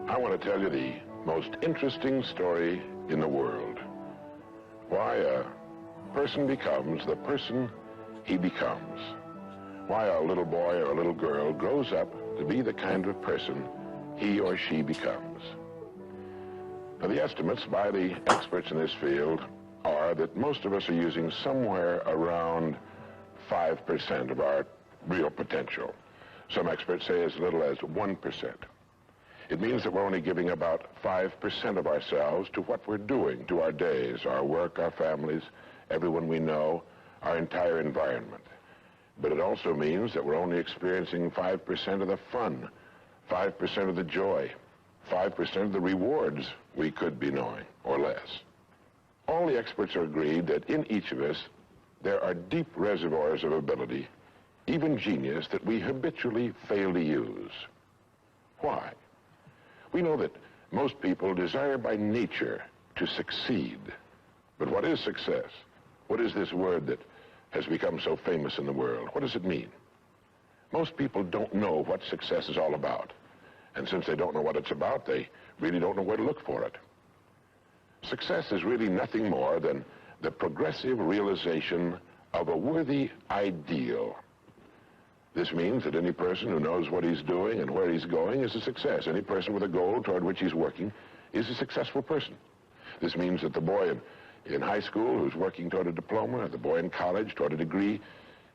I want to tell you the most interesting story in the world. Why a person becomes the person he becomes. Why a little boy or a little girl grows up to be the kind of person he or she becomes. Now, the estimates by the experts in this field are that most of us are using somewhere around 5% of our real potential. Some experts say as little as 1%. It means that we're only giving about 5% of ourselves to what we're doing, to our days, our work, our families, everyone we know, our entire environment. But it also means that we're only experiencing 5% of the fun, 5% of the joy, 5% of the rewards we could be knowing, or less. All the experts are agreed that in each of us, there are deep reservoirs of ability, even genius, that we habitually fail to use. Why? We know that most people desire by nature to succeed. But what is success? What is this word that has become so famous in the world? What does it mean? Most people don't know what success is all about. And since they don't know what it's about, they really don't know where to look for it. Success is really nothing more than the progressive realization of a worthy ideal. This means that any person who knows what he's doing and where he's going is a success. Any person with a goal toward which he's working is a successful person. This means that the boy in high school who's working toward a diploma, or the boy in college toward a degree,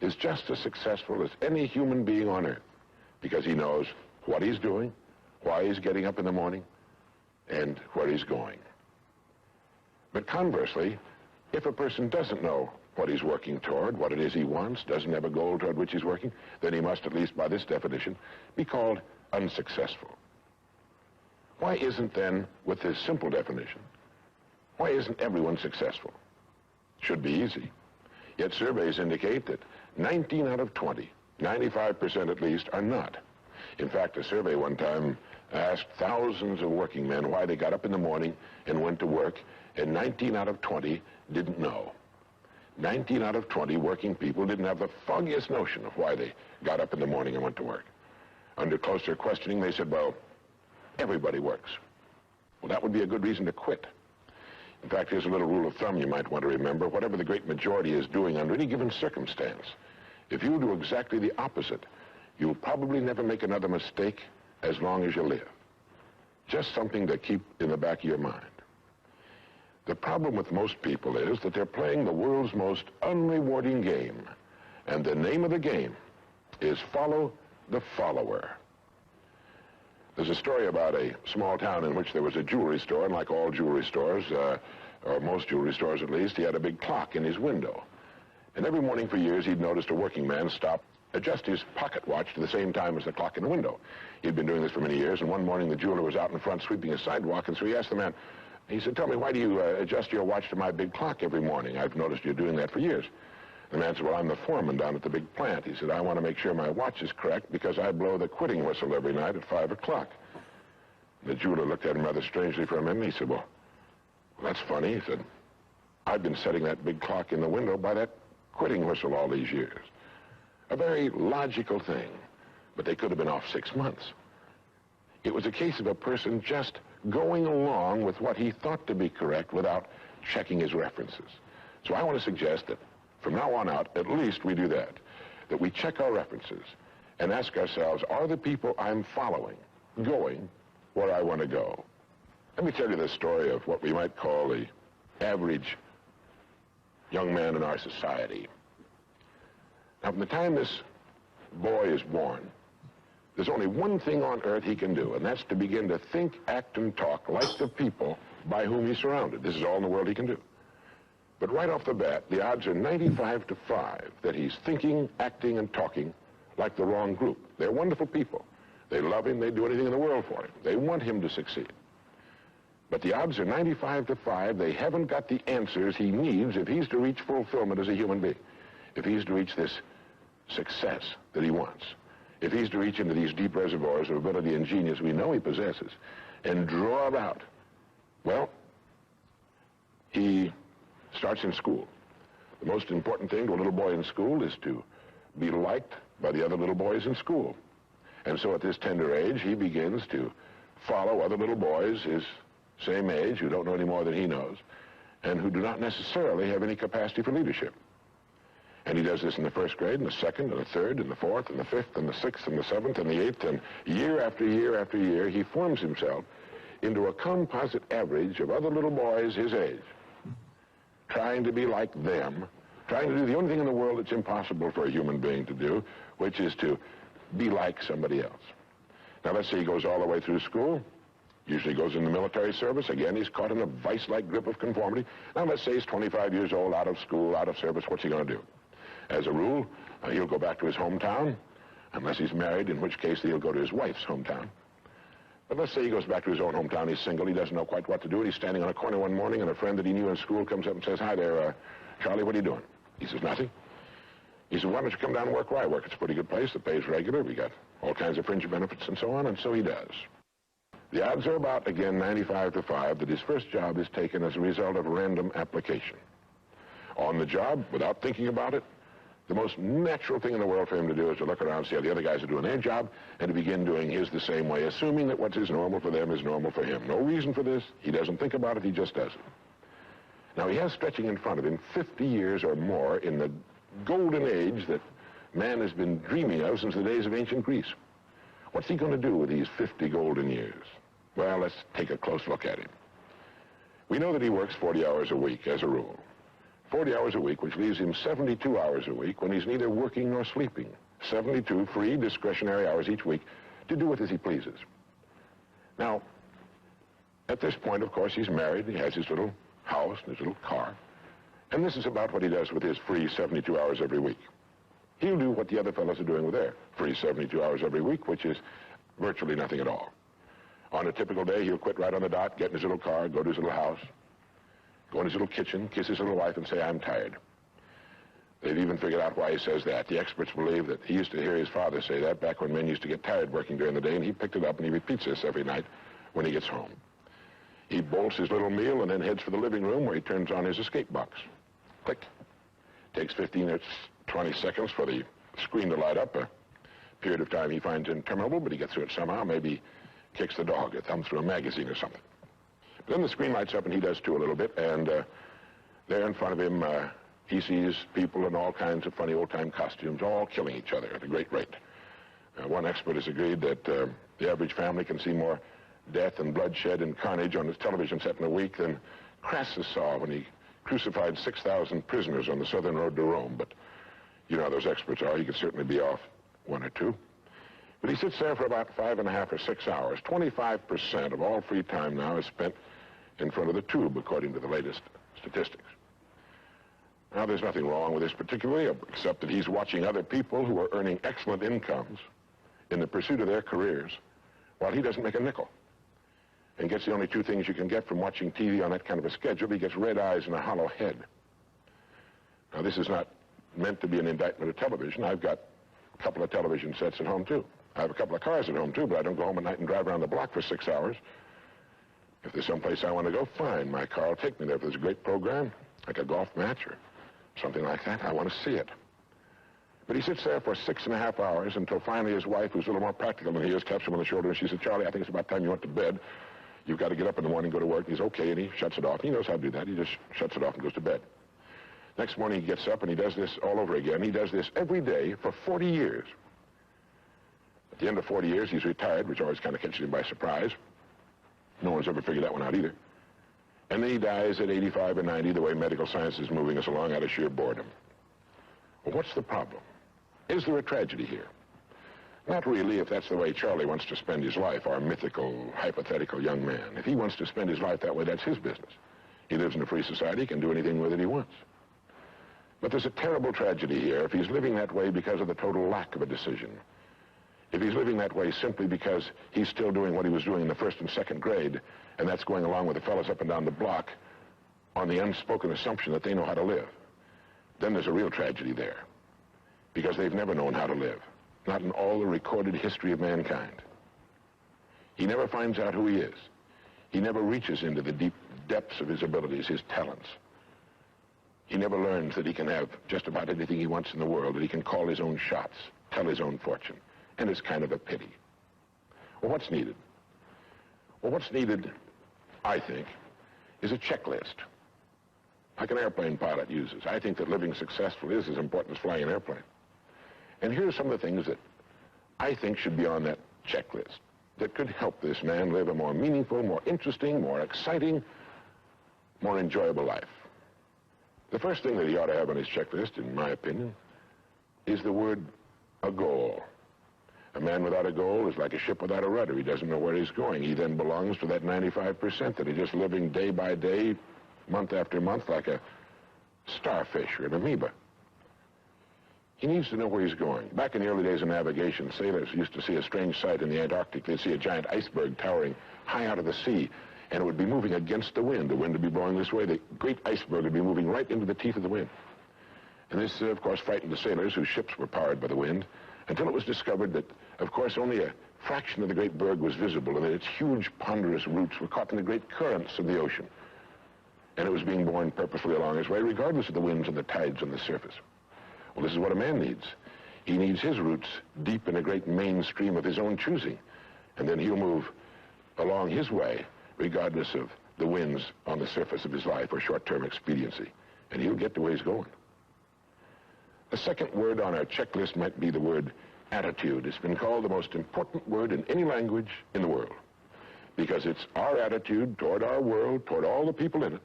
is just as successful as any human being on earth, because he knows what he's doing, why he's getting up in the morning, and where he's going. But conversely, if a person doesn't know what he's working toward, what it is he wants, doesn't have a goal toward which he's working, then he must, at least by this definition, be called unsuccessful. Why isn't then, with this simple definition, why isn't everyone successful? Should be easy. Yet surveys indicate that 19 out of 20, 95% at least, are not. In fact, a survey one time asked thousands of working men why they got up in the morning and went to work, and 19 out of 20 didn't know. 19 out of 20 working people didn't have the foggiest notion of why they got up in the morning and went to work. Under closer questioning, they said, well, everybody works. Well, that would be a good reason to quit. In fact, here's a little rule of thumb you might want to remember. Whatever the great majority is doing under any given circumstance, if you do exactly the opposite, you'll probably never make another mistake as long as you live. Just something to keep in the back of your mind. The problem with most people is that they're playing the world's most unrewarding game. And the name of the game is follow the follower. There's a story about a small town in which there was a jewelry store, and like all jewelry stores, or most jewelry stores at least, he had a big clock in his window. And every morning for years, he'd noticed a working man stop, adjust his pocket watch to the same time as the clock in the window. He'd been doing this for many years, and one morning the jeweler was out in front sweeping a sidewalk, and so he asked the man, he said, tell me, why do you adjust your watch to my big clock every morning? I've noticed you doing that for years. The man said, well, I'm the foreman down at the big plant. He said, I want to make sure my watch is correct because I blow the quitting whistle every night at 5 o'clock. The jeweler looked at him rather strangely for a minute. He said, well, that's funny. He said, I've been setting that big clock in the window by that quitting whistle all these years. A very logical thing, but they could have been off 6 months. It was a case of a person just going along with what he thought to be correct without checking his references. So I want to suggest that from now on out, at least we do that we check our references and ask ourselves, are the people I'm following going where I want to go? Let me tell you the story of what we might call the average young man in our society. Now, from the time this boy is born, there's only one thing on earth he can do, and that's to begin to think, act, and talk like the people by whom he's surrounded. This is all in the world he can do. But right off the bat, the odds are 95 to 5 that he's thinking, acting, and talking like the wrong group. They're wonderful people. They love him. They'd do anything in the world for him. They want him to succeed. But the odds are 95 to 5 they haven't got the answers he needs if he's to reach fulfillment as a human being, if he's to reach this success that he wants, if he's to reach into these deep reservoirs of ability and genius we know he possesses and draw it out. Well, he starts in school. The most important thing to a little boy in school is to be liked by the other little boys in school. And so at this tender age, he begins to follow other little boys his same age who don't know any more than he knows and who do not necessarily have any capacity for leadership. And he does this in the first grade, and the second, and the third, and the fourth, and the fifth, and the sixth, and the seventh, and the eighth, and year after year after year, he forms himself into a composite average of other little boys his age, trying to be like them, trying to do the only thing in the world that's impossible for a human being to do, which is to be like somebody else. Now, let's say he goes all the way through school, usually goes in the military service. Again, he's caught in a vice-like grip of conformity. Now, let's say he's 25 years old, out of school, out of service. What's he going to do? As a rule, he'll go back to his hometown, unless he's married, in which case he'll go to his wife's hometown. But let's say he goes back to his own hometown, he's single, he doesn't know quite what to do, and he's standing on a corner one morning, and a friend that he knew in school comes up and says, "Hi there, Charlie, what are you doing?" He says, "Nothing." He says, "Why don't you come down and work where I work? It's a pretty good place, the pay's regular, we got all kinds of fringe benefits and so on," and so he does. The odds are about, again, 95 to 5 that his first job is taken as a result of random application. On the job, without thinking about it, the most natural thing in the world for him to do is to look around, see how the other guys are doing their job, and to begin doing his the same way, assuming that what is normal for them is normal for him. No reason for this. He doesn't think about it. He just does it. Now, he has stretching in front of him 50 years or more in the golden age that man has been dreaming of since the days of ancient Greece. What's he going to do with these 50 golden years? Well, let's take a close look at him. We know that he works 40 hours a week, as a rule. 40 hours a week, which leaves him 72 hours a week when he's neither working nor sleeping. 72 free, discretionary hours each week to do with as he pleases. Now, at this point, of course, he's married. He has his little house and his little car. And this is about what he does with his free 72 hours every week. He'll do what the other fellows are doing with their free 72 hours every week, which is virtually nothing at all. On a typical day, he'll quit right on the dot, get in his little car, go to his little house, go in his little kitchen, kiss his little wife, and say, "I'm tired." They've even figured out why he says that. The experts believe that he used to hear his father say that back when men used to get tired working during the day, and he picked it up and he repeats this every night when he gets home. He bolts his little meal and then heads for the living room where he turns on his escape box. Click. Takes 15 or 20 seconds for the screen to light up, a period of time he finds interminable, but he gets through it somehow. Maybe kicks the dog or thumbs through a magazine or something. Then the screen lights up, and he does too a little bit, and there in front of him, he sees people in all kinds of funny old-time costumes, all killing each other at a great rate. One expert has agreed that the average family can see more death and bloodshed and carnage on his television set in a week than Crassus saw when he crucified 6,000 prisoners on the southern road to Rome. But you know how those experts are. He could certainly be off one or two. But he sits there for about 5.5 or 6 hours. 25% of all free time now is spent in front of the tube, according to the latest statistics. Now, there's nothing wrong with this particularly, except that he's watching other people who are earning excellent incomes in the pursuit of their careers, while he doesn't make a nickel, and gets the only two things you can get from watching TV on that kind of a schedule. He gets red eyes and a hollow head. Now, this is not meant to be an indictment of television. I've got a couple of television sets at home, too. I have a couple of cars at home, too, but I don't go home at night and drive around the block for 6 hours. If there's someplace I want to go, fine. My car will take me there. If there's a great program, like a golf match or something like that, I want to see it. But he sits there for 6.5 hours until finally his wife, who's a little more practical than he is, taps him on the shoulder and she said, "Charlie, I think it's about time you went to bed. You've got to get up in the morning and go to work." And he's okay, and he shuts it off. He knows how to do that. He just shuts it off and goes to bed. Next morning he gets up and he does this all over again. He does this every day for 40 years. At the end of 40 years, he's retired, which always kind of catches him by surprise. No one's ever figured that one out either. And then he dies at 85 or 90, the way medical science is moving us along, out of sheer boredom. Well, what's the problem? Is there a tragedy here? Not really, if that's the way Charlie wants to spend his life, our mythical, hypothetical young man. If he wants to spend his life that way, that's his business. He lives in a free society, he can do anything with it he wants. But there's a terrible tragedy here if he's living that way because of the total lack of a decision. If he's living that way simply because he's still doing what he was doing in the first and second grade, and that's going along with the fellows up and down the block on the unspoken assumption that they know how to live, then there's a real tragedy there, because they've never known how to live, not in all the recorded history of mankind. He never finds out who he is. He never reaches into the deep depths of his abilities, his talents. He never learns that he can have just about anything he wants in the world, that he can call his own shots, tell his own fortune. And it's kind of a pity. Well, what's needed? Well, what's needed, I think, is a checklist, like an airplane pilot uses. I think that living successfully is as important as flying an airplane. And here are some of the things that I think should be on that checklist that could help this man live a more meaningful, more interesting, more exciting, more enjoyable life. The first thing that he ought to have on his checklist, in my opinion, is the word a goal. A man without a goal is like a ship without a rudder. He doesn't know where he's going. He then belongs to that 95% that is just living day by day, month after month, like a starfish or an amoeba. He needs to know where he's going. Back in the early days of navigation, sailors used to see a strange sight in the Antarctic. They'd see a giant iceberg towering high out of the sea, and it would be moving against the wind. The wind would be blowing this way. The great iceberg would be moving right into the teeth of the wind. And this, of course, frightened the sailors whose ships were powered by the wind, until it was discovered that, of course, only a fraction of the great berg was visible, and that its huge, ponderous roots were caught in the great currents of the ocean. And it was being borne purposefully along its way, regardless of the winds and the tides on the surface. Well, this is what a man needs. He needs his roots deep in a great mainstream of his own choosing, and then he'll move along his way, regardless of the winds on the surface of his life or short-term expediency, and he'll get to where he's going. The second word on our checklist might be the word attitude. It's been called the most important word in any language in the world, because it's our attitude toward our world, toward all the people in it,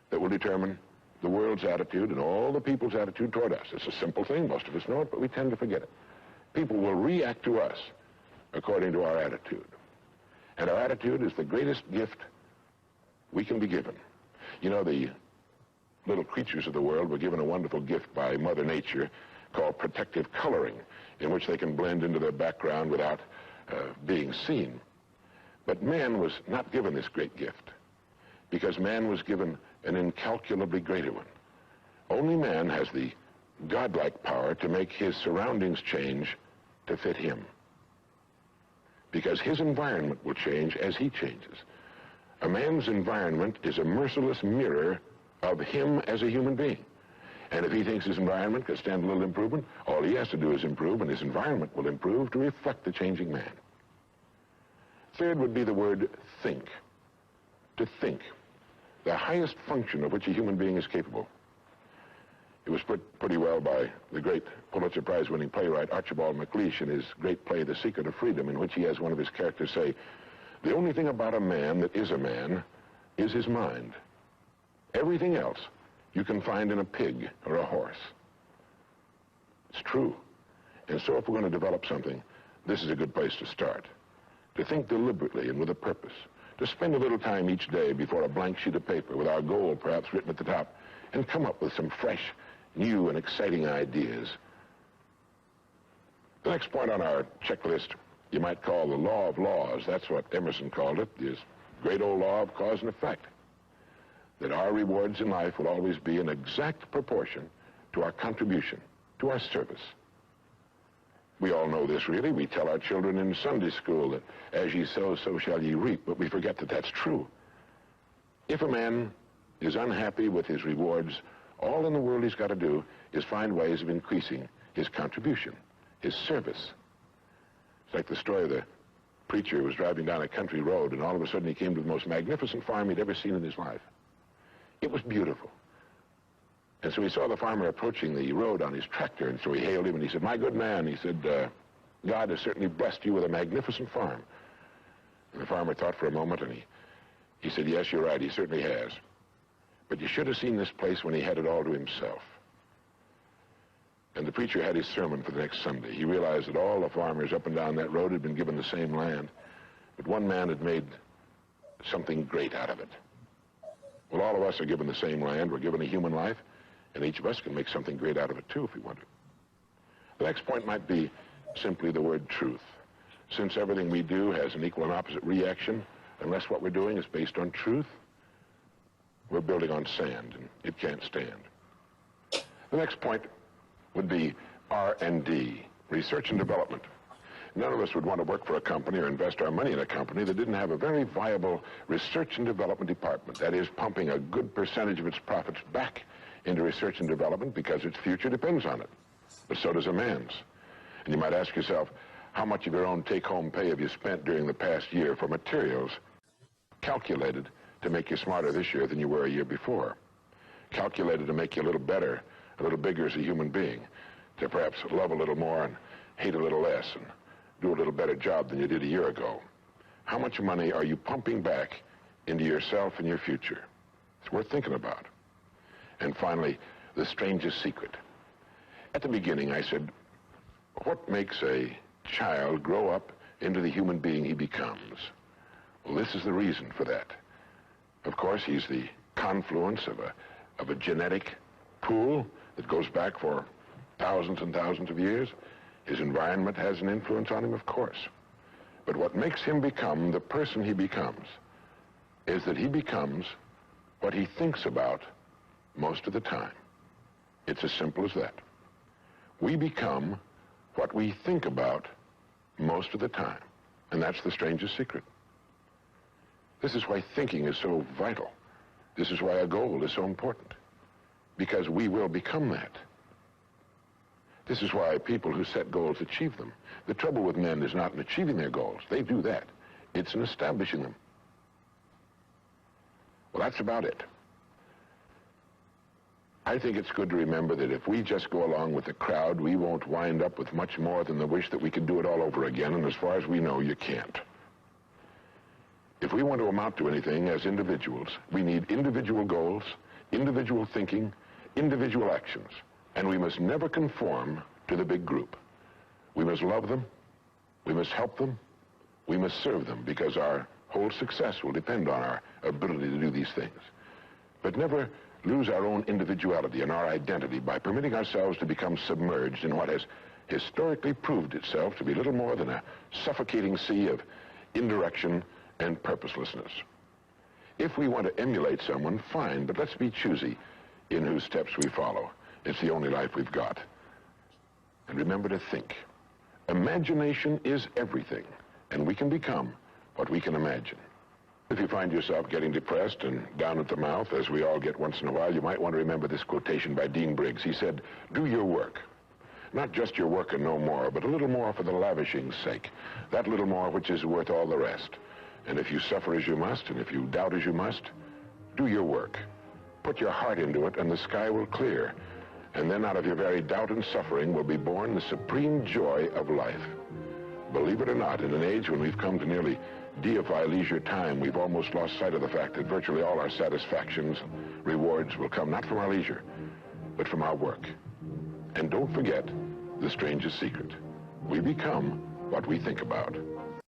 that will determine the world's attitude and all the people's attitude toward us. It's a simple thing. Most of us know it, but we tend to forget it. People will react to us according to our attitude. And our attitude is the greatest gift we can be given. You know, the little creatures of the world were given a wonderful gift by Mother Nature called protective coloring, in which they can blend into their background without being seen. But man was not given this great gift, because man was given an incalculably greater one. Only man has the godlike power to make his surroundings change to fit him, because his environment will change as he changes. A man's environment is a merciless mirror of him as a human being. And if he thinks his environment could stand a little improvement, all he has to do is improve, and his environment will improve to reflect the changing man. Third would be the word think. To think. The highest function of which a human being is capable. It was put pretty well by the great Pulitzer Prize-winning playwright Archibald MacLeish in his great play, The Secret of Freedom, in which he has one of his characters say, "The only thing about a man that is a man is his mind. Everything else you can find in a pig or a horse." It's true. And so if we're going to develop something, this is a good place to start. To think deliberately and with a purpose. To spend a little time each day before a blank sheet of paper with our goal perhaps written at the top, and come up with some fresh, new, and exciting ideas. The next point on our checklist you might call the law of laws. That's what Emerson called it, this great old law of cause and effect. That our rewards in life will always be in exact proportion to our contribution, to our service. We all know this, really. We tell our children in Sunday school that as ye sow, so shall ye reap, but we forget that that's true. If a man is unhappy with his rewards, all in the world he's got to do is find ways of increasing his contribution, his service. It's like the story of the preacher who was driving down a country road, and all of a sudden he came to the most magnificent farm he'd ever seen in his life. It was beautiful. And so he saw the farmer approaching the road on his tractor, and so he hailed him, and he said, "My good man," he said, "God has certainly blessed you with a magnificent farm." And the farmer thought for a moment, and he said, "Yes, you're right, he certainly has. But you should have seen this place when he had it all to himself." And the preacher had his sermon for the next Sunday. He realized that all the farmers up and down that road had been given the same land, but one man had made something great out of it. Well, all of us are given the same land. We're given a human life, and each of us can make something great out of it, too, if we want to. The next point might be simply the word truth. Since everything we do has an equal and opposite reaction, unless what we're doing is based on truth, we're building on sand, and it can't stand. The next point would be R&D, research and development. None of us would want to work for a company or invest our money in a company that didn't have a very viable research and development department. That is, pumping a good percentage of its profits back into research and development because its future depends on it. But so does a man's. And you might ask yourself, how much of your own take-home pay have you spent during the past year for materials calculated to make you smarter this year than you were a year before, calculated to make you a little better, a little bigger as a human being, to perhaps love a little more and hate a little less and do a little better job than you did a year ago. How much money are you pumping back into yourself and your future? It's worth thinking about. And finally, the strangest secret. At the beginning, I said, what makes a child grow up into the human being he becomes? Well, this is the reason for that. Of course, he's the confluence of a genetic pool that goes back for thousands and thousands of years. His environment has an influence on him, of course. But what makes him become the person he becomes is that he becomes what he thinks about most of the time. It's as simple as that. We become what we think about most of the time. And that's the strangest secret. This is why thinking is so vital. This is why a goal is so important. Because we will become that. This is why people who set goals achieve them. The trouble with men is not in achieving their goals. They do that. It's in establishing them. Well, that's about it. I think it's good to remember that if we just go along with the crowd, we won't wind up with much more than the wish that we could do it all over again, and as far as we know, you can't. If we want to amount to anything as individuals, we need individual goals, individual thinking, individual actions, and we must never conform to the big group. We must love them, we must help them, we must serve them, because our whole success will depend on our ability to do these things. But never lose our own individuality and our identity by permitting ourselves to become submerged in what has historically proved itself to be little more than a suffocating sea of indirection and purposelessness. If we want to emulate someone, fine, but let's be choosy in whose steps we follow. It's the only life we've got. And remember to think. Imagination is everything, and we can become what we can imagine. If you find yourself getting depressed and down at the mouth, as we all get once in a while, you might want to remember this quotation by Dean Briggs. He said, "Do your work. Not just your work and no more, but a little more for the lavishing's sake. That little more which is worth all the rest. And if you suffer as you must, and if you doubt as you must, do your work. Put your heart into it, and the sky will clear. And then out of your very doubt and suffering will be born the supreme joy of life." Believe it or not, in an age when we've come to nearly deify leisure time, we've almost lost sight of the fact that virtually all our satisfactions and rewards will come not from our leisure, but from our work. And don't forget the strangest secret. We become what we think about.